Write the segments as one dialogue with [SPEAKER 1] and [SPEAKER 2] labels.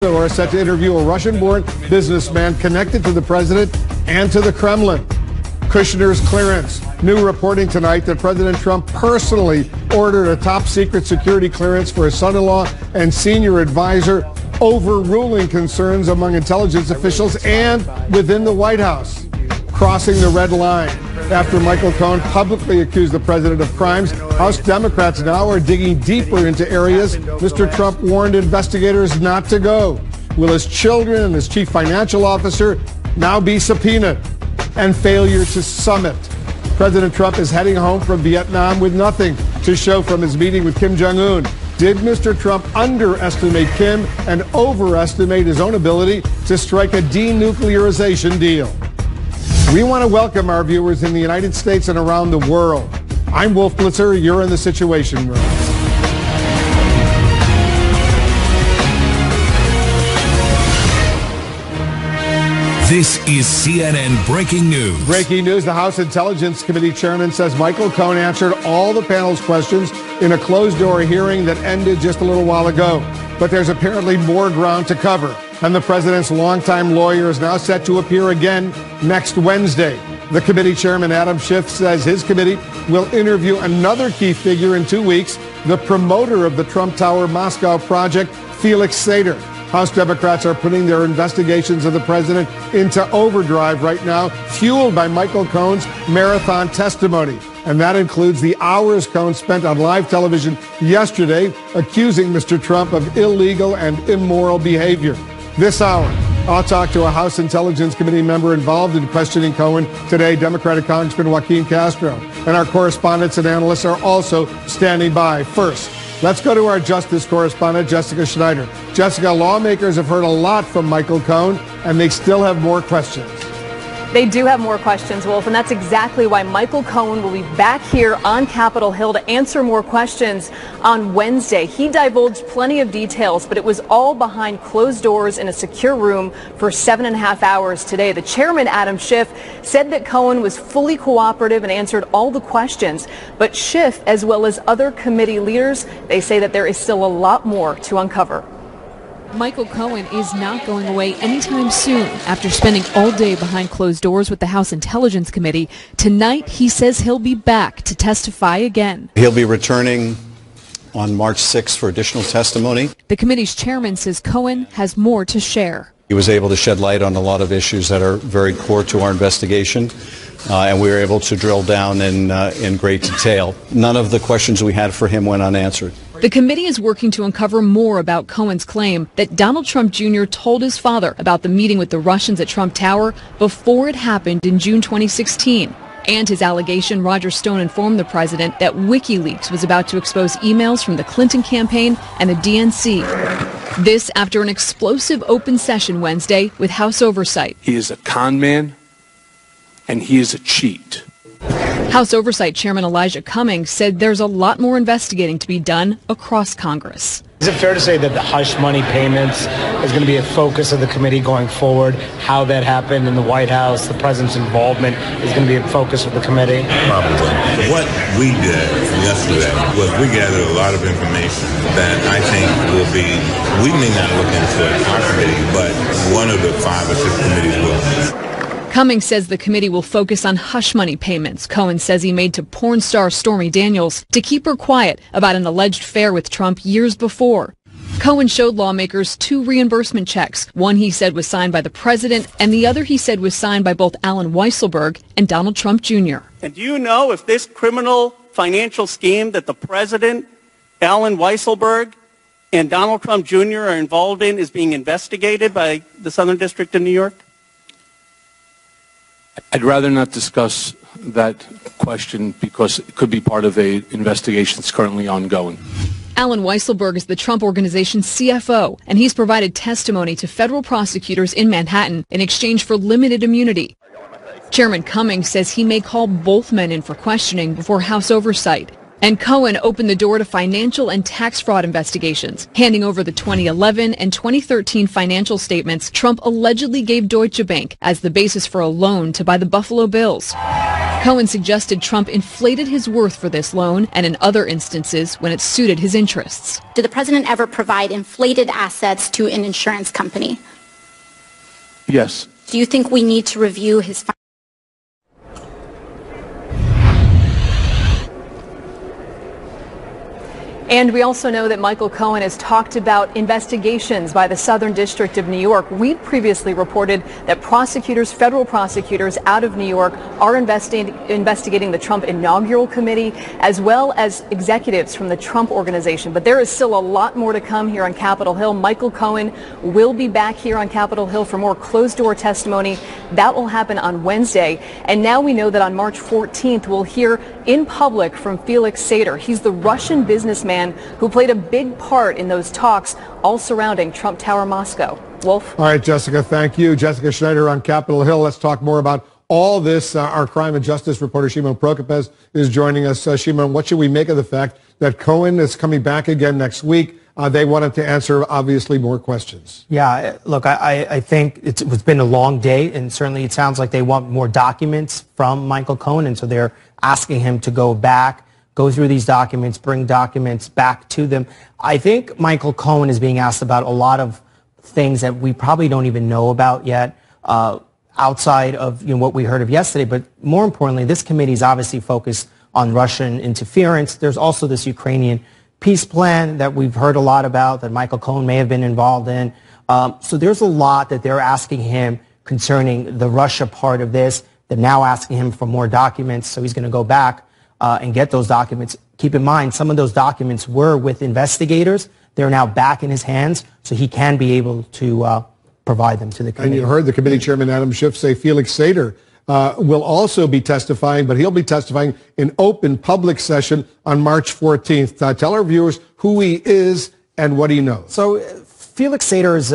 [SPEAKER 1] Are set to interview a Russian-born businessman connected to the president and to the Kremlin. Kushner's clearance. New reporting tonight that President Trump personally ordered a top-secret security clearance for his son-in-law and senior advisor, overruling concerns among intelligence officials and within the White House. Crossing the red line. After Michael Cohen publicly accused the president of crimes, House Democrats now are digging deeper into areas Mr. Trump warned investigators not to go. Will his children and his chief financial officer now be subpoenaed? And failure to summit. President Trump is heading home from Vietnam with nothing to show from his meeting with Kim Jong-un. Did Mr. Trump underestimate Kim and overestimate his own ability to strike a denuclearization deal? We want to welcome our viewers in the United States and around the world. I'm Wolf Blitzer. You're in the Situation Room.
[SPEAKER 2] This is CNN Breaking News.
[SPEAKER 1] Breaking news. The House Intelligence Committee chairman says Michael Cohen answered all the panel's questions in a closed-door hearing that ended just a little while ago. But there's apparently more ground to cover. And the president's longtime lawyer is now set to appear again next Wednesday. The committee chairman, Adam Schiff, says his committee will interview another key figure in 2 weeks, the promoter of the Trump Tower Moscow project, Felix Sater. House Democrats are putting their investigations of the president into overdrive right now, fueled by Michael Cohen's marathon testimony. And that includes the hours Cohen spent on live television yesterday accusing Mr. Trump of illegal and immoral behavior. This hour, I'll talk to a House Intelligence Committee member involved in questioning Cohen today, Democratic Congressman Joaquin Castro. And our correspondents and analysts are also standing by. First, let's go to our justice correspondent, Jessica Schneider. Jessica, lawmakers have heard a lot from Michael Cohen, and they still have more questions.
[SPEAKER 3] They do have more questions, Wolf, and that's exactly why Michael Cohen will be back here on Capitol Hill to answer more questions on Wednesday. He divulged plenty of details, but it was all behind closed doors in a secure room for 7.5 hours today. The chairman, Adam Schiff, said that Cohen was fully cooperative and answered all the questions. But Schiff, as well as other committee leaders, they say that there is still a lot more to uncover.
[SPEAKER 4] Michael Cohen is not going away anytime soon. After spending all day behind closed doors with the House Intelligence Committee, tonight he says he'll be back to testify again.
[SPEAKER 5] He'll be returning on March 6th for additional testimony.
[SPEAKER 4] The committee's chairman says Cohen has more to share.
[SPEAKER 5] He was able to shed light on a lot of issues that are very core to our investigation, and we were able to drill down in great detail. None of the questions we had for him went unanswered.
[SPEAKER 4] The committee is working to uncover more about Cohen's claim that Donald Trump Jr. told his father about the meeting with the Russians at Trump Tower before it happened in June 2016. And his allegation Roger Stone informed the president that WikiLeaks was about to expose emails from the Clinton campaign and the DNC. This after an explosive open session Wednesday with House oversight.
[SPEAKER 6] He is a con man, and he is a cheat.
[SPEAKER 4] House Oversight Chairman Elijah Cummings said there's a lot more investigating to be done across Congress.
[SPEAKER 7] Is it fair to say that the hush money payments is going to be a focus of the committee going forward? How that happened in the White House, the president's involvement is going to be a focus of the committee?
[SPEAKER 8] Probably. What we did yesterday was we gathered a lot of information that I think will be, we may not look into it in our committee, but one of the 5 or 6 committees will.
[SPEAKER 4] Cummings says the committee will focus on hush money payments Cohen says he made to porn star Stormy Daniels to keep her quiet about an alleged affair with Trump years before. Cohen showed lawmakers 2 reimbursement checks. One he said was signed by the president, and the other he said was signed by both Alan Weisselberg and Donald Trump Jr.
[SPEAKER 9] And do you know if this criminal financial scheme that the president, Alan Weisselberg, and Donald Trump Jr. are involved in is being investigated by the Southern District of New York?
[SPEAKER 6] I'd rather not discuss that question because it could be part of an investigation that's currently ongoing.
[SPEAKER 4] Alan Weisselberg is the Trump Organization's CFO, and he's provided testimony to federal prosecutors in Manhattan in exchange for limited immunity. Chairman Cummings says he may call both men in for questioning before House oversight. And Cohen opened the door to financial and tax fraud investigations, handing over the 2011 and 2013 financial statements Trump allegedly gave Deutsche Bank as the basis for a loan to buy the Buffalo Bills. Cohen suggested Trump inflated his worth for this loan and in other instances when it suited his interests.
[SPEAKER 10] Did the president ever provide inflated assets to an insurance company?
[SPEAKER 6] Yes.
[SPEAKER 10] Do you think we need to review his
[SPEAKER 3] And we also know that Michael Cohen has talked about investigations by the Southern District of New York. We'd previously reported that federal prosecutors out of New York are investigating the Trump inaugural committee as well as executives from the Trump organization. But there is still a lot more to come here on Capitol Hill. Michael Cohen will be back here on Capitol Hill for more closed-door testimony. That will happen on Wednesday. And now we know that on March 14th, we'll hear in public from Felix Sater. He's the Russian businessman who played a big part in those talks all surrounding Trump Tower Moscow. Wolf?
[SPEAKER 1] All right, Jessica, thank you. Jessica Schneider on Capitol Hill. Let's talk more about all this. Our crime and justice reporter, Shimon Prokopez, is joining us. Shimon, what should we make of the fact that Cohen is coming back again next week? They wanted to answer, obviously, more questions.
[SPEAKER 11] Yeah, look, I think it's been a long day, and certainly it sounds like they want more documents from Michael Cohen, and so they're asking him to go back, go through these documents, bring documents back to them. I think Michael Cohen is being asked about a lot of things that we probably don't even know about yet, outside of what we heard of yesterday. But more importantly, this committee is obviously focused on Russian interference. There's also this Ukrainian peace plan that we've heard a lot about that Michael Cohen may have been involved in. So there's a lot that they're asking him concerning the Russia part of this. They're now asking him for more documents, so he's going to go back and get those documents. Keep in mind, some of those documents were with investigators. They're now back in his hands, so he can be able to provide them to the committee.
[SPEAKER 1] And you heard the committee chairman, Adam Schiff, say Felix Sater will also be testifying, but he'll be testifying in open public session on March 14th. Tell our viewers who he is and what he knows.
[SPEAKER 11] So Felix Sater is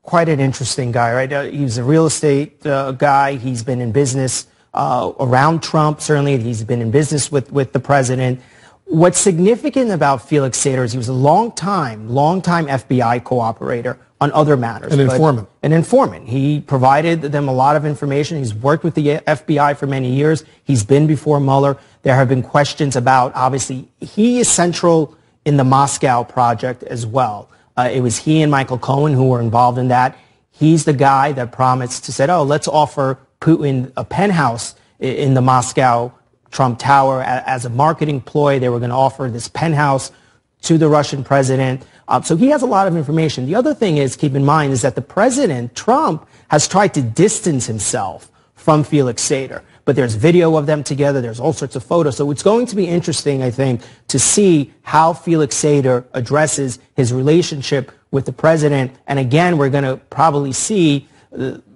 [SPEAKER 11] quite an interesting guy, right? He's a real estate guy. He's been in business around Trump. Certainly, he's been in business with the president. What's significant about Felix Sater is he was a long-time FBI cooperator on other matters.
[SPEAKER 1] An informant.
[SPEAKER 11] An informant. He provided them a lot of information. He's worked with the FBI for many years. He's been before Mueller. There have been questions about, obviously, he is central in the Moscow project as well. It was he and Michael Cohen who were involved in that. He's the guy that promised to say, oh, let's offer Putin a penthouse in the Moscow Trump Tower as a marketing ploy. They were going to offer this penthouse to the Russian president. So he has a lot of information. The other thing is, keep in mind, is that the president, Trump, has tried to distance himself from Felix Sater. But there's video of them together. There's all sorts of photos. So it's going to be interesting, I think, to see how Felix Sater addresses his relationship with the president. And again, we're going to probably see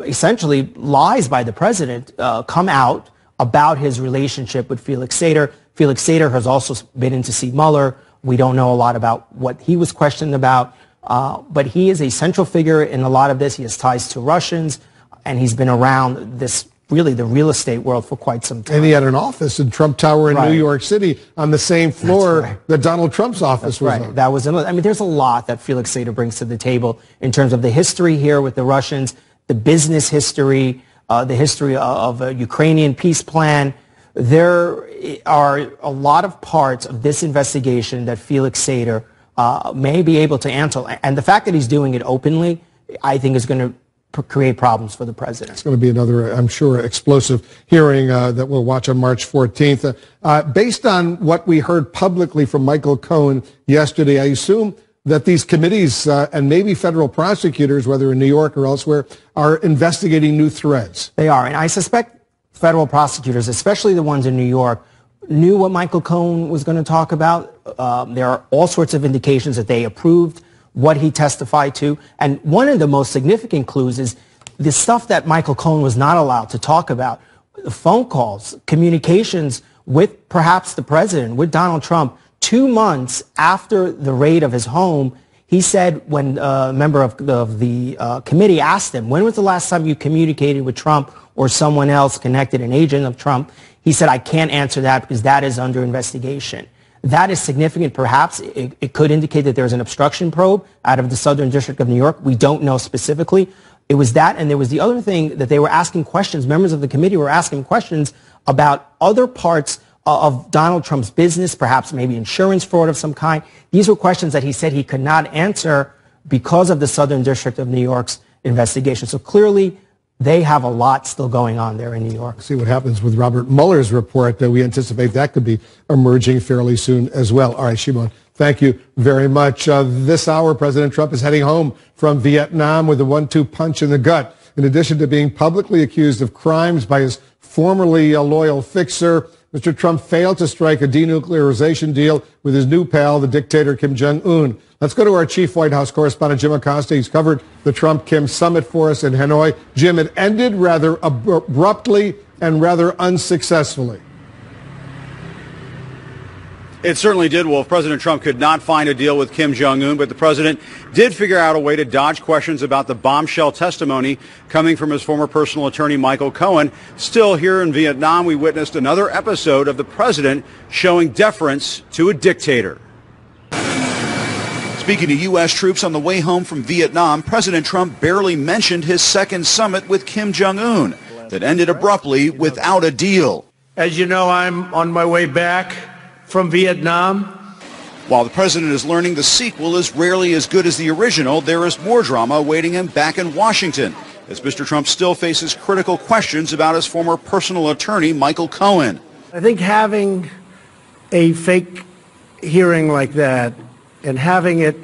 [SPEAKER 11] essentially lies by the president come out about his relationship with Felix Sater. Felix Sater has also been in to see Mueller. We don't know a lot about what he was questioned about, but he is a central figure in a lot of this. He has ties to Russians, and he's been around this, really, the real estate world for quite some time.
[SPEAKER 1] And he had an office in Trump Tower in New York City on the same floor that Donald Trump's office was on.
[SPEAKER 11] That was, I mean, there's a lot that Felix Sater brings to the table in terms of the history here with the Russians, the business history, the history of a Ukrainian peace plan. There are a lot of parts of this investigation that Felix Sater may be able to answer. And the fact that he's doing it openly, I think, is going to create problems for the president.
[SPEAKER 1] It's going to be another, I'm sure, explosive hearing that we'll watch on March 14th. Based on what we heard publicly from Michael Cohen yesterday, I assume that these committees and maybe federal prosecutors, whether in New York or elsewhere, are investigating new threads.
[SPEAKER 11] They are. And I suspect federal prosecutors, especially the ones in New York, knew what Michael Cohen was going to talk about. There are all sorts of indications that they approved what he testified to. And one of the most significant clues is the stuff that Michael Cohen was not allowed to talk about. The phone calls, communications with perhaps the president, with Donald Trump, 2 months after the raid of his home. He said, when a member of the committee asked him, when was the last time you communicated with Trump or someone else connected, an agent of Trump? He said, I can't answer that because that is under investigation. That is significant. Perhaps it could indicate that there's an obstruction probe out of the Southern District of New York. We don't know specifically. It was that, and there was the other thing that they were asking questions. Members of the committee were asking questions about other parts of Donald Trump's business, perhaps maybe insurance fraud of some kind. These were questions that he said he could not answer because of the Southern District of New York's investigation. So clearly, they have a lot still going on there in New York.
[SPEAKER 1] See what happens with Robert Mueller's report. We anticipate that could be emerging fairly soon as well. All right, Shimon, thank you very much. This hour, President Trump is heading home from Vietnam with a 1-2 punch in the gut. In addition to being publicly accused of crimes by his formerly loyal fixer, Mr. Trump failed to strike a denuclearization deal with his new pal, the dictator Kim Jong-un. Let's go to our chief White House correspondent, Jim Acosta. He's covered the Trump-Kim summit for us in Hanoi. Jim, it ended rather abruptly and rather unsuccessfully.
[SPEAKER 12] It certainly did, Wolf. President Trump could not find a deal with Kim Jong-un, but the president did figure out a way to dodge questions about the bombshell testimony coming from his former personal attorney, Michael Cohen. Still, here in Vietnam, we witnessed another episode of the president showing deference to a dictator. Speaking to U.S. troops on the way home from Vietnam, President Trump barely mentioned his second summit with Kim Jong-un that ended abruptly without a deal.
[SPEAKER 13] As you know, I'm on my way back from Vietnam.
[SPEAKER 12] While the president is learning the sequel is rarely as good as the original, there is more drama awaiting him back in Washington, as Mr. Trump still faces critical questions about his former personal attorney, Michael Cohen.
[SPEAKER 13] I think having a fake hearing like that and having it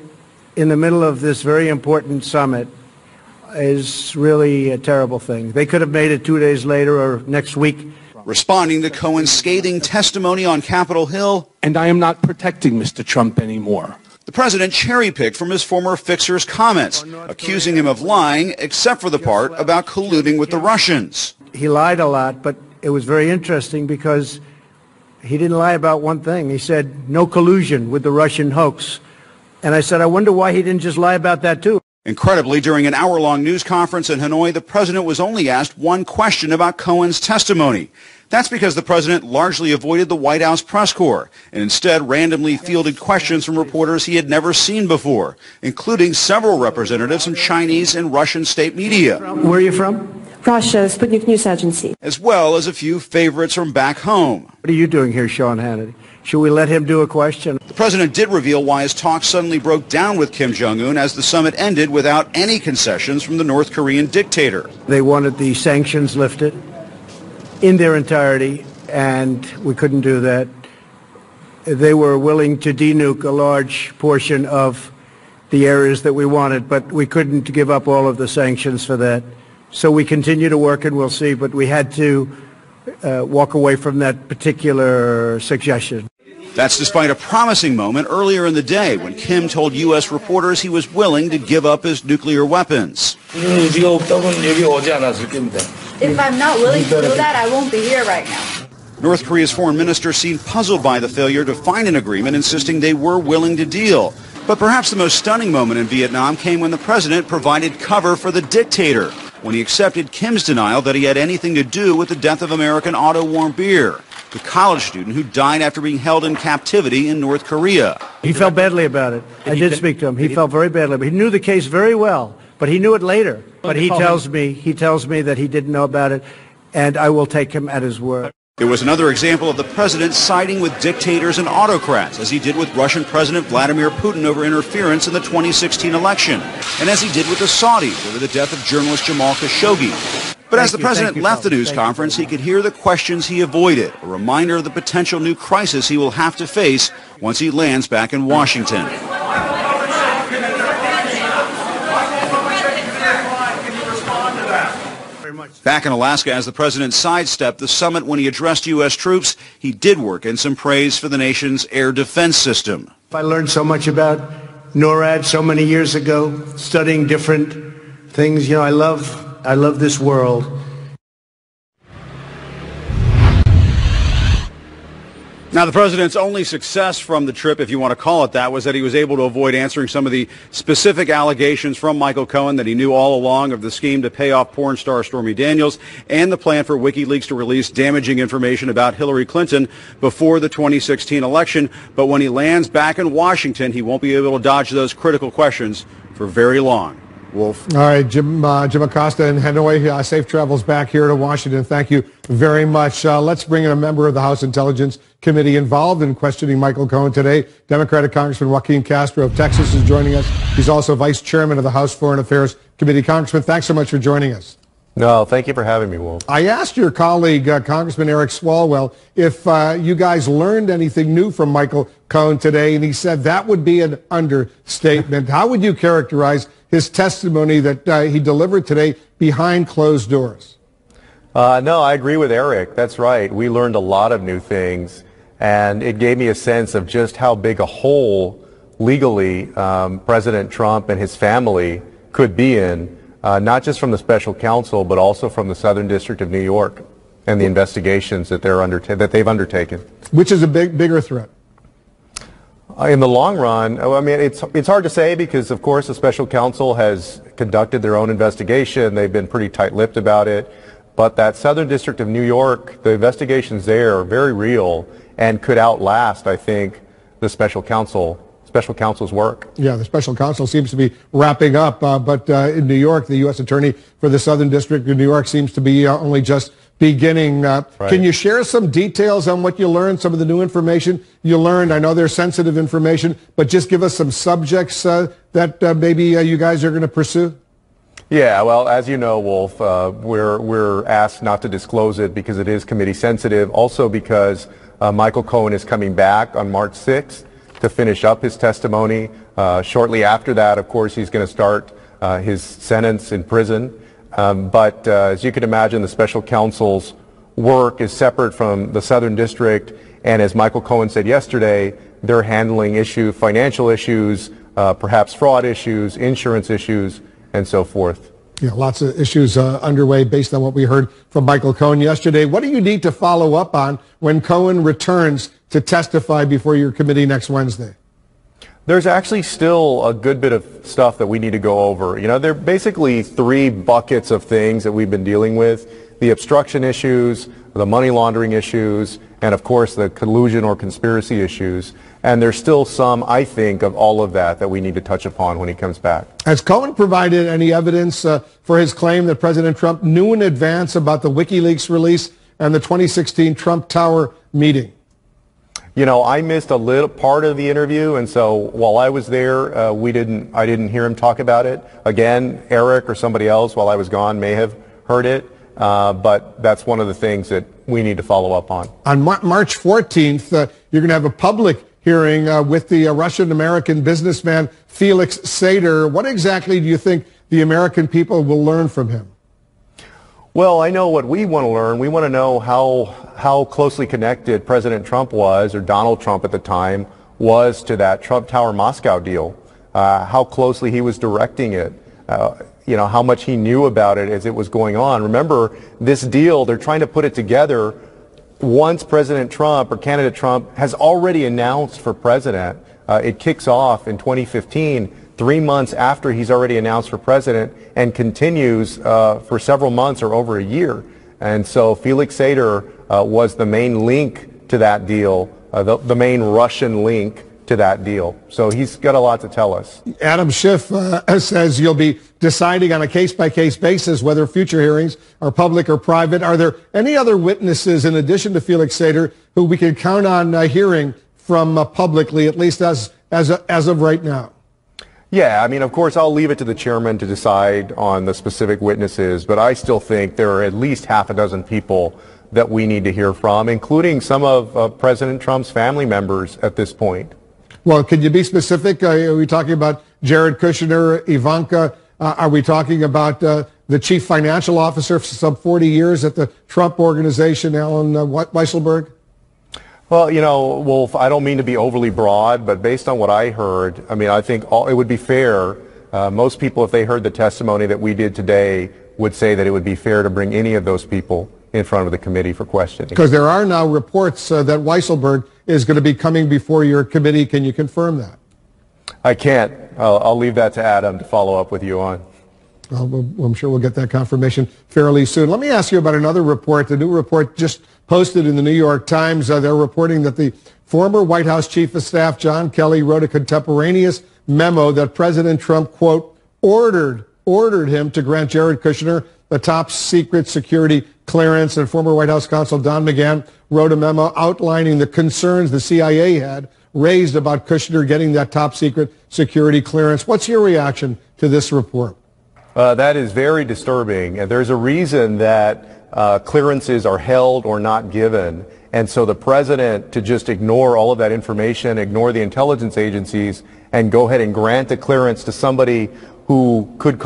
[SPEAKER 13] in the middle of this very important summit is really a terrible thing. They could have made it 2 days later or next week.
[SPEAKER 12] Responding to Cohen's scathing testimony on Capitol Hill.
[SPEAKER 6] And I am not protecting Mr. Trump anymore.
[SPEAKER 12] The president cherry-picked from his former fixer's comments, accusing him of lying, except for the part about colluding with the Russians.
[SPEAKER 13] He lied a lot, but it was very interesting because he didn't lie about one thing. He said no collusion with the Russian hoax. And I said, I wonder why he didn't just lie about that too.
[SPEAKER 12] Incredibly, during an hour-long news conference in Hanoi, the president was only asked one question about Cohen's testimony. That's because the president largely avoided the White House press corps and instead randomly fielded questions from reporters he had never seen before, including several representatives from Chinese and Russian state media.
[SPEAKER 13] Where are you from?
[SPEAKER 14] Russia, Sputnik News Agency.
[SPEAKER 12] As well as a few favorites from back home.
[SPEAKER 13] What are you doing here, Sean Hannity? Should we let him do a question?
[SPEAKER 12] The president did reveal why his talks suddenly broke down with Kim Jong-un as the summit ended without any concessions from the North Korean dictator.
[SPEAKER 13] They wanted the sanctions lifted in their entirety, and we couldn't do that. They were willing to denuke a large portion of the areas that we wanted, but we couldn't give up all of the sanctions for that. So we continue to work, and we'll see, but we had to walk away from that particular suggestion.
[SPEAKER 12] That's despite a promising moment earlier in the day when Kim told U.S. reporters he was willing to give up his nuclear weapons.
[SPEAKER 14] If I'm not willing to do that, I won't be here right now.
[SPEAKER 12] North Korea's foreign minister seemed puzzled by the failure to find an agreement, insisting they were willing to deal. But perhaps the most stunning moment in Vietnam came when the president provided cover for the dictator, when he accepted Kim's denial that he had anything to do with the death of American Otto Warmbier, the college student who died after being held in captivity in North Korea.
[SPEAKER 13] He felt badly about it. I did speak to him. He felt very badly. He knew the case very well, but he knew it later. But he tells me that he didn't know about it, and I will take him at his word.
[SPEAKER 12] It was another example of the president siding with dictators and autocrats, as he did with Russian President Vladimir Putin over interference in the 2016 election, and as he did with the Saudis over the death of journalist Jamal Khashoggi. But as the president left the news conference, he could hear the questions he avoided, a reminder of the potential new crisis he will have to face once he lands back in Washington. Back in Alaska, as the president sidestepped the summit when he addressed U.S. troops, he did work in some praise for the nation's air defense system.
[SPEAKER 13] I learned so much about NORAD so many years ago, studying different things. You know, I love this world.
[SPEAKER 12] Now, the president's only success from the trip, if you want to call it that, was that he was able to avoid answering some of the specific allegations from Michael Cohen that he knew all along of the scheme to pay off porn star Stormy Daniels and the plan for WikiLeaks to release damaging information about Hillary Clinton before the 2016 election. But when he lands back in Washington, he won't be able to dodge those critical questions for very long.
[SPEAKER 15] Wolf.
[SPEAKER 1] All right, Jim Acosta in Hanoi. Safe travels back here to Washington. Thank you very much. Let's bring in a member of the House Intelligence Committee involved in questioning Michael Cohen today. Democratic Congressman Joaquin Castro of Texas is joining us. He's also Vice Chairman of the House Foreign Affairs Committee. Congressman, thanks so much for joining us.
[SPEAKER 16] No, thank you for having me, Wolf.
[SPEAKER 1] I asked your colleague, Congressman Eric Swalwell, if you guys learned anything new from Michael Cohen today, and he said that would be an understatement. How would you characterize his testimony that he delivered today behind closed doors?
[SPEAKER 16] No, I agree with Eric. That's right. We learned a lot of new things, and it gave me a sense of just how big a hole legally President Trump and his family could be in. Not just from the special counsel, but also from the Southern District of New York and the investigations that they've undertaken.
[SPEAKER 1] Which is a bigger threat?
[SPEAKER 16] In the long run, I mean, it's hard to say because, of course, the special counsel has conducted their own investigation. They've been pretty tight-lipped about it. But that Southern District of New York, the investigations there are very real and could outlast, I think, the special counsel's work.
[SPEAKER 1] Yeah, the special counsel seems to be wrapping up, but in New York, the U.S. Attorney for the Southern District of New York seems to be only just beginning. Right. Can you share some details on what you learned, some of the new information you learned? I know there's sensitive information, but just give us some subjects that maybe you guys are going to pursue.
[SPEAKER 16] Yeah, well, as you know, Wolf, we're asked not to disclose it because it is committee sensitive. Also because Michael Cohen is coming back on March 6th. To finish up his testimony. Shortly after that, of course, he's going to start his sentence in prison. But as you can imagine, the special counsel's work is separate from the Southern District. And as Michael Cohen said yesterday, they're handling financial issues, perhaps fraud issues, insurance issues, and so forth.
[SPEAKER 1] Yeah, lots of issues underway based on what we heard from Michael Cohen yesterday. What do you need to follow up on when Cohen returns to testify before your committee next Wednesday?
[SPEAKER 16] There's actually still a good bit of stuff that we need to go over. You know, there are basically three buckets of things that we've been dealing with: the obstruction issues, the money laundering issues, and of course the collusion or conspiracy issues. And there's still some, I think, of all of that we need to touch upon when he comes back.
[SPEAKER 1] Has Cohen provided any evidence for his claim that President Trump knew in advance about the WikiLeaks release and the 2016 Trump Tower meeting?
[SPEAKER 16] You know, I missed a little part of the interview, and so while I was there, I didn't hear him talk about it. Again, Eric or somebody else while I was gone may have heard it, but that's one of the things that we need to follow up on.
[SPEAKER 1] On March 14th, you're going to have a public hearing with the Russian-American businessman Felix Sater. What exactly do you think the American people will learn from him?
[SPEAKER 16] Well, I know what we want to learn. We want to know how closely connected President Trump was, or Donald Trump at the time, was to that Trump Tower Moscow deal, how closely he was directing it, you know, how much he knew about it as it was going on. Remember, this deal, they're trying to put it together once President Trump or candidate Trump has already announced for president. It kicks off in 2015, 3 months after he's already announced for president, and continues for several months or over a year. And so Felix Sater was the main link to that deal, the main Russian link to that deal. So he's got a lot to tell us.
[SPEAKER 1] Adam Schiff says you'll be deciding on a case-by-case basis whether future hearings are public or private. Are there any other witnesses in addition to Felix Sater who we can count on hearing from publicly, at least as of right now?
[SPEAKER 16] Yeah, I mean, of course, I'll leave it to the chairman to decide on the specific witnesses, but I still think there are at least half a dozen people that we need to hear from, including some of President Trump's family members at this point.
[SPEAKER 1] Well, can you be specific? Are we talking about Jared Kushner, Ivanka? Are we talking about the chief financial officer for some 40 years at the Trump Organization, Alan Weisselberg?
[SPEAKER 16] Well, you know, Wolf, I don't mean to be overly broad, but based on what I heard, I mean, I think it would be fair. Most people, if they heard the testimony that we did today, would say that it would be fair to bring any of those people in front of the committee for questioning.
[SPEAKER 1] Because there are now reports that Weisselberg is going to be coming before your committee. Can you confirm that?
[SPEAKER 16] I can't. I'll leave that to Adam to follow up with you on.
[SPEAKER 1] Well, I'm sure we'll get that confirmation fairly soon. Let me ask you about another report. The new report just posted in the New York Times. They're reporting that the former White House Chief of Staff, John Kelly, wrote a contemporaneous memo that President Trump, quote, ordered ordered him to grant Jared Kushner a top-secret security clearance, and former White House counsel Don McGahn wrote a memo outlining the concerns the CIA had raised about Kushner getting that top-secret security clearance. What's your reaction to this report?
[SPEAKER 16] That is very disturbing. And there's a reason that clearances are held or not given. And so the president to just ignore all of that information, ignore the intelligence agencies, and go ahead and grant a clearance to somebody who could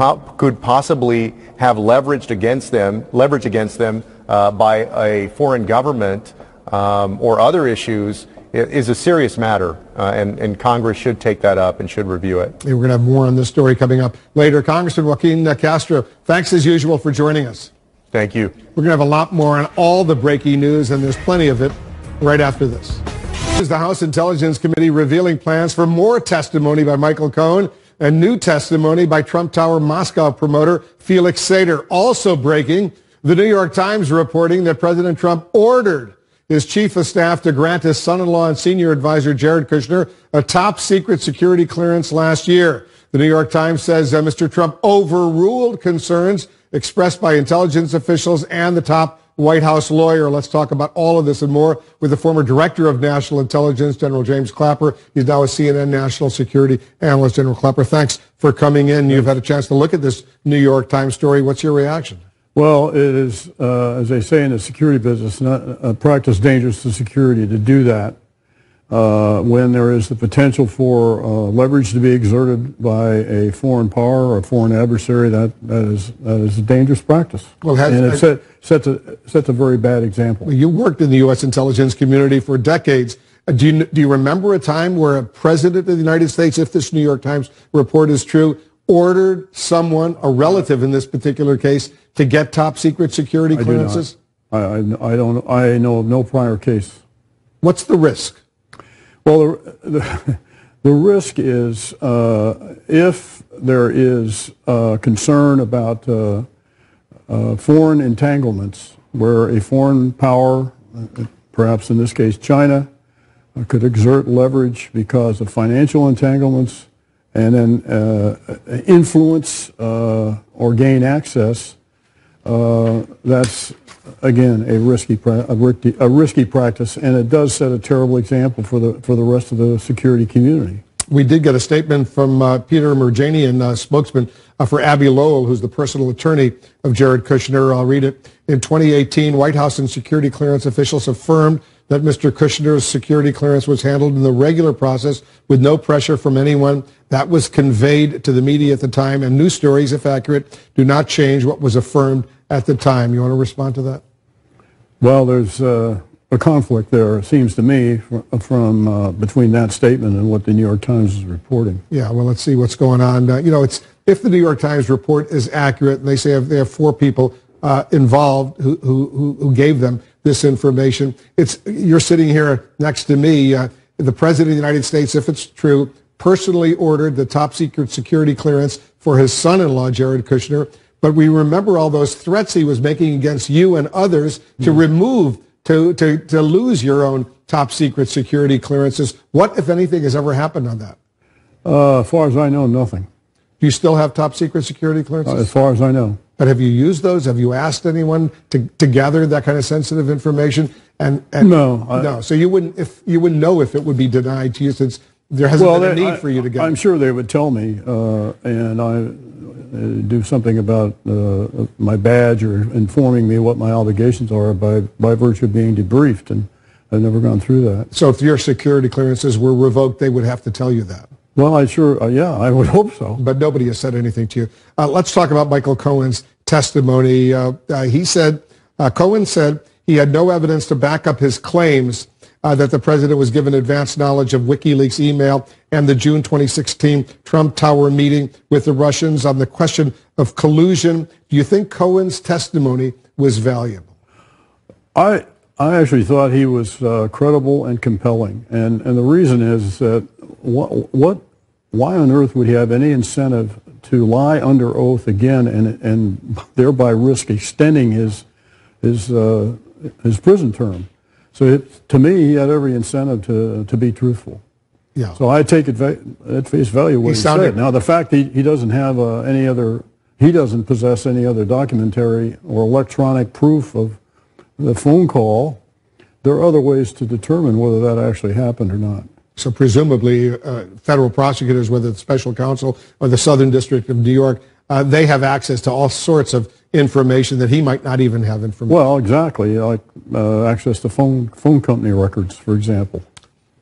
[SPEAKER 16] possibly have leverage against them by a foreign government or other issues is a serious matter, and Congress should take that up and should review it.
[SPEAKER 1] We're going to have more on this story coming up later. Congressman Joaquin Castro, thanks as usual for joining us.
[SPEAKER 16] Thank you.
[SPEAKER 1] We're going to have a lot more on all the breaking news, and there's plenty of it right after this. This is the House Intelligence Committee revealing plans for more testimony by Michael Cohen and new testimony by Trump Tower Moscow promoter Felix Sater. Also breaking, the New York Times reporting that President Trump ordered his chief of staff to grant his son-in-law and senior advisor Jared Kushner a top-secret security clearance last year. The New York Times says Mr. Trump overruled concerns expressed by intelligence officials and the top White House lawyer. Let's talk about all of this and more with the former director of national intelligence, General James Clapper. He's now a CNN national security analyst. General Clapper, thanks for coming in. You've had a chance to look at this New York Times story. What's your reaction?
[SPEAKER 15] Well, it is, as they say in the security business, not a practice dangerous to security to do that when there is the potential for leverage to be exerted by a foreign power or a foreign adversary. That is a dangerous practice. Well, and it sets a very bad example.
[SPEAKER 1] You worked in the U.S. intelligence community for decades. Do you remember a time where a president of the United States, if this New York Times report is true, ordered someone, a relative in this particular case, to get top secret security clearances?
[SPEAKER 15] I know of no prior case.
[SPEAKER 1] What's the risk?
[SPEAKER 15] Well, the risk is if there is concern about foreign entanglements where a foreign power, perhaps in this case China, could exert leverage because of financial entanglements and then influence or gain access, that's, again, a risky practice, and it does set a terrible example for the rest of the security community.
[SPEAKER 1] We did get a statement from Peter Merjanian, spokesman for Abby Lowell, who's the personal attorney of Jared Kushner. I'll read it. In 2018, White House and security clearance officials affirmed that Mr. Kushner's security clearance was handled in the regular process with no pressure from anyone. That was conveyed to the media at the time, and news stories, if accurate, do not change what was affirmed at the time. You want to respond to that?
[SPEAKER 15] Well, there's a conflict there, it seems to me, from between that statement and what the New York Times is reporting.
[SPEAKER 1] Yeah, well, let's see what's going on. If the New York Times report is accurate, and they say they have 4 people involved who gave them this information, you're sitting here next to me. The President of the United States, if it's true, personally ordered the top secret security clearance for his son-in-law, Jared Kushner. But we remember all those threats he was making against you and others to remove, to lose your own top secret security clearances. What, if anything, has ever happened on that?
[SPEAKER 15] As far as I know, nothing.
[SPEAKER 1] Do you still have top secret security clearances?
[SPEAKER 15] As far as I know.
[SPEAKER 1] But have you used those? Have you asked anyone to gather that kind of sensitive information? And
[SPEAKER 15] no.
[SPEAKER 1] No. So you wouldn't know if it would be denied to you, since there hasn't been a need for you to get it.
[SPEAKER 15] I'm sure they would tell me, and I do something about my badge or informing me what my obligations are by virtue of being debriefed, and I've never gone through that.
[SPEAKER 1] So if your security clearances were revoked, they would have to tell you that?
[SPEAKER 15] Well, I would hope so.
[SPEAKER 1] But nobody has said anything to you. Let's talk about Michael Cohen's testimony. Cohen said he had no evidence to back up his claims that the president was given advance knowledge of WikiLeaks email and the June 2016 Trump Tower meeting with the Russians on the question of collusion. Do you think Cohen's testimony was valuable?
[SPEAKER 15] I actually thought he was credible and compelling, and the reason is that why on earth would he have any incentive to lie under oath again and thereby risk extending his prison term? So to me, he had every incentive to be truthful. Yeah. So I take it at face value what he said. Now, the fact he doesn't have any other He doesn't possess any other documentary or electronic proof of the phone call. There are other ways to determine whether that actually happened or not.
[SPEAKER 1] So presumably federal prosecutors, whether it's special counsel or the Southern District of New York, they have access to all sorts of information that he might not even have information.
[SPEAKER 15] Well, exactly, like access to phone company records, for example.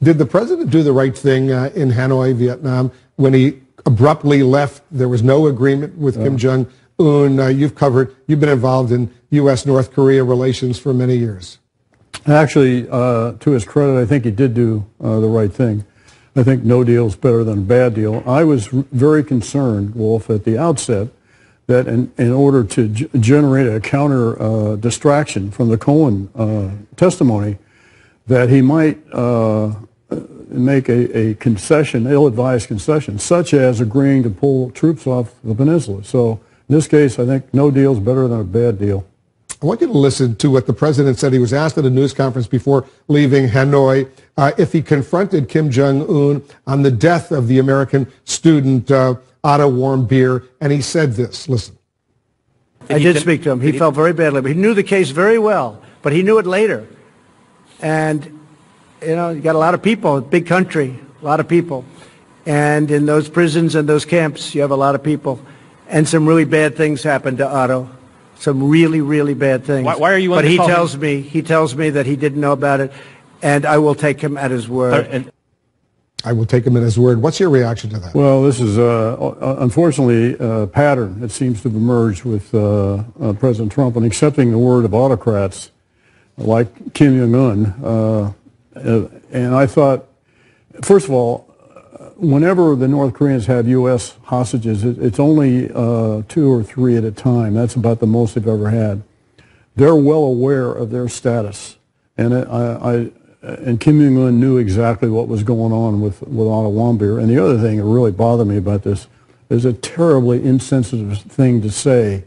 [SPEAKER 1] Did the president do the right thing in Hanoi, Vietnam, when he abruptly left? There was no agreement with Kim Jong-un. You've been involved in U.S.-North Korea relations for many years.
[SPEAKER 15] Actually, to his credit, I think he did do the right thing. I think no deal is better than a bad deal. I was very concerned, Wolf, at the outset that in order to generate a counter distraction from the Cohen testimony, that he might make a concession, ill-advised concession, such as agreeing to pull troops off the peninsula. So in this case, I think no deal is better than a bad deal.
[SPEAKER 1] I want you to listen to what the president said. He was asked at a news conference before leaving Hanoi if he confronted Kim Jong-un on the death of the American student Otto Warmbier, and he said this. Listen.
[SPEAKER 13] I did speak to him. He felt very badly. He knew the case very well, but he knew it later. And, you know, you got a lot of people, big country, a lot of people. And in those prisons and those camps, you have a lot of people. And some really bad things happened to Otto. Some really, really bad things.
[SPEAKER 17] Why are you on
[SPEAKER 13] But
[SPEAKER 17] the
[SPEAKER 13] he
[SPEAKER 17] call?
[SPEAKER 13] tells me that he didn't know about it, and I will take him at his word.
[SPEAKER 1] I will take him at his word. What's your reaction to that?
[SPEAKER 15] Well, this is unfortunately a pattern that seems to have emerged with President Trump in accepting the word of autocrats like Kim Jong-un. And I thought, first of all, whenever the North Koreans have U.S. hostages, it's only 2 or 3 at a time. That's about the most they've ever had. They're well aware of their status. And and Kim Jong-un knew exactly what was going on with Otto Warmbier. And the other thing that really bothered me about this is a terribly insensitive thing to say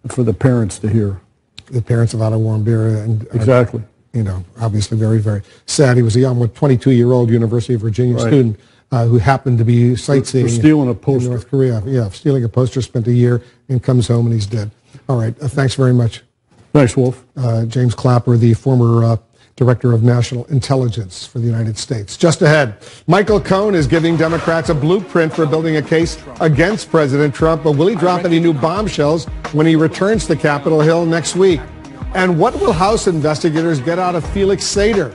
[SPEAKER 15] for the parents to hear.
[SPEAKER 1] The parents of Otto Warmbier. And,
[SPEAKER 15] exactly.
[SPEAKER 1] You know, obviously very, very sad. He was a young, 22-year-old University of Virginia student who happened to be sightseeing
[SPEAKER 15] for stealing a poster
[SPEAKER 1] in North Korea. Yeah, stealing a poster, spent a year, and comes home and he's dead. All right, thanks very much.
[SPEAKER 15] Thanks, Wolf.
[SPEAKER 1] James Clapper, the former Director of National Intelligence for the United States. Just ahead, Michael Cohen is giving Democrats a blueprint for building a case against President Trump, but will he drop any new bombshells when he returns to Capitol Hill next week? And what will House investigators get out of Felix Sater?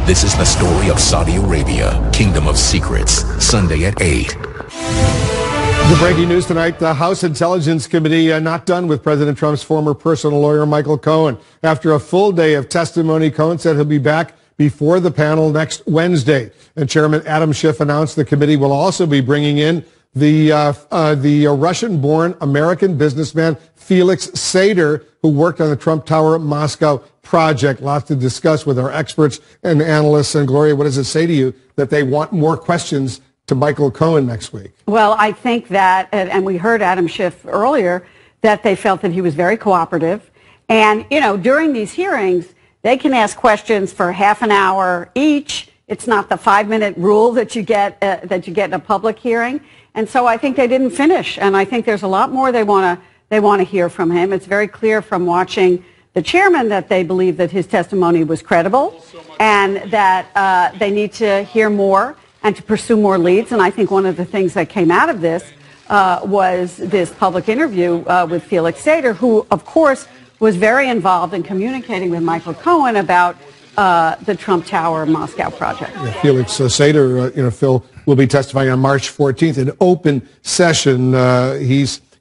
[SPEAKER 2] This is the story of Saudi Arabia, Kingdom of Secrets, Sunday at 8.
[SPEAKER 1] The breaking news tonight, the House Intelligence Committee not done with President Trump's former personal lawyer, Michael Cohen. After a full day of testimony, Cohen said he'll be back before the panel next Wednesday. And Chairman Adam Schiff announced the committee will also be bringing in the Russian-born American businessman Felix Sater, who worked on the Trump Tower Moscow project. Lots to discuss with our experts and analysts. And Gloria, what does it say to you that they want more questions to Michael Cohen next week?
[SPEAKER 18] Well, I think that, and we heard Adam Schiff earlier, that they felt that he was very cooperative. And, you know, during these hearings, they can ask questions for half an hour each. It's not the 5-minute rule that you get in a public hearing. And so I think they didn't finish. And I think there's a lot more they want to hear from him. It's very clear from watching the chairman that they believe that his testimony was credible and that they need to hear more and to pursue more leads. And I think one of the things that came out of this was this public interview with Felix Sater, who, of course, was very involved in communicating with Michael Cohen about the Trump Tower Moscow project.
[SPEAKER 1] Yeah, Felix Sater, Phil, will be testifying on March 14th in open session.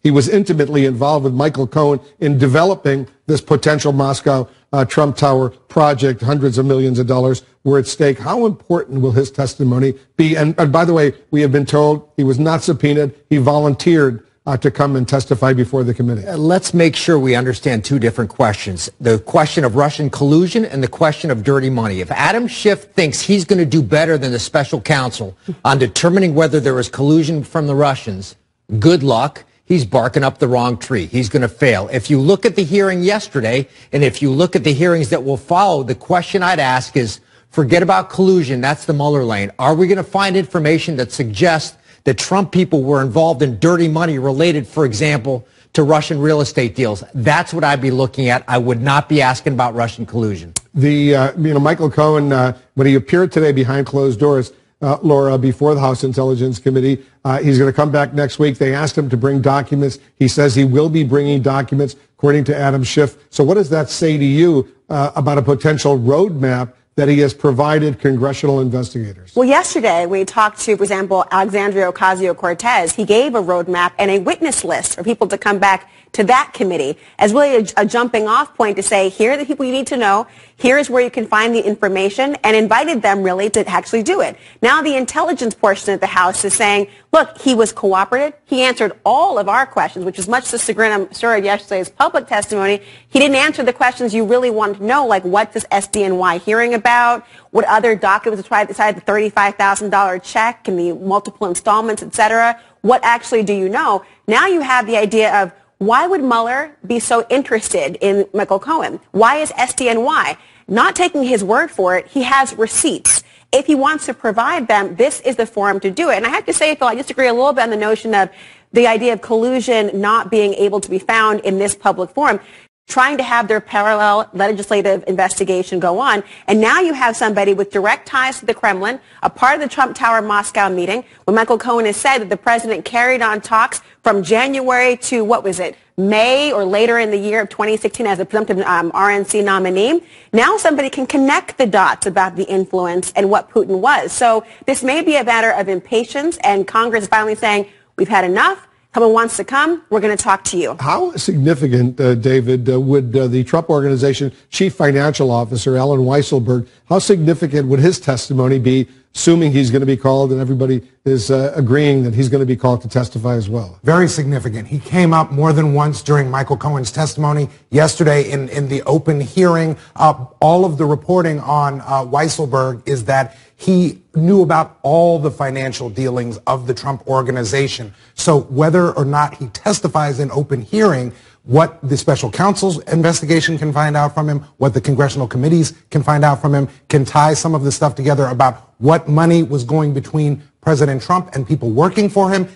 [SPEAKER 1] He was intimately involved with Michael Cohen in developing this potential Moscow Trump Tower project. Hundreds of millions of dollars were at stake. How important will his testimony be? And by the way, we have been told he was not subpoenaed. He volunteered to come and testify before the committee.
[SPEAKER 19] Let's make sure we understand two different questions. The question of Russian collusion and the question of dirty money. If Adam Schiff thinks he's going to do better than the special counsel on determining whether there was collusion from the Russians, good luck. He's barking up the wrong tree. He's going to fail. If you look at the hearing yesterday, and if you look at the hearings that will follow, the question I'd ask is, forget about collusion. That's the Mueller lane. Are we going to find information that suggests that Trump people were involved in dirty money related, for example, to Russian real estate deals. That's what I'd be looking at. I would not be asking about Russian collusion.
[SPEAKER 1] Michael Cohen, when he appeared today behind closed doors, Laura, before the House Intelligence Committee, he's going to come back next week. They asked him to bring documents. He says he will be bringing documents, according to Adam Schiff. So what does that say to you about a potential roadmap that he has provided congressional investigators?
[SPEAKER 17] Well, yesterday we talked to, for example, Alexandria Ocasio-Cortez. He gave a roadmap and a witness list for people to come back to that committee as really a jumping off point to say, here are the people you need to know, here is where you can find the information, and invited them really to actually do it. Now the intelligence portion of the House is saying, look, he was cooperative. He answered all of our questions, which is much to chagrin, I'm sure, of yesterday's public testimony. He didn't answer the questions you really wanted to know, like what's this SDNY hearing about, what other documents beside the $35,000 check and the multiple installments, et cetera. What actually do you know? Now you have the idea of, why would Mueller be so interested in Michael Cohen? Why is SDNY? Not taking his word for it, he has receipts. If he wants to provide them, this is the forum to do it. And I have to say, Phil, I disagree a little bit on the notion of the idea of collusion not being able to be found in this public forum, trying to have their parallel legislative investigation go on. And now you have somebody with direct ties to the Kremlin, a part of the Trump Tower Moscow meeting, when Michael Cohen has said that the president carried on talks from January to, what was it, May or later in the year of 2016 as a presumptive RNC nominee. Now somebody can connect the dots about the influence and what Putin was. So this may be a matter of impatience, and Congress is finally saying, we've had enough. Someone wants to come, we're going to talk to you.
[SPEAKER 1] How significant, David, would the Trump Organization Chief Financial Officer, Alan Weisselberg, how significant would his testimony be, assuming he's going to be called and everybody is agreeing that he's going to be called to testify as well?
[SPEAKER 20] Very significant. He came up more than once during Michael Cohen's testimony yesterday in the open hearing. All of the reporting on Weisselberg is that he knew about all the financial dealings of the Trump Organization. So whether or not he testifies in open hearing, what the special counsel's investigation can find out from him, what the congressional committees can find out from him, can tie some of the stuff together about what money was going between President Trump and people working for him,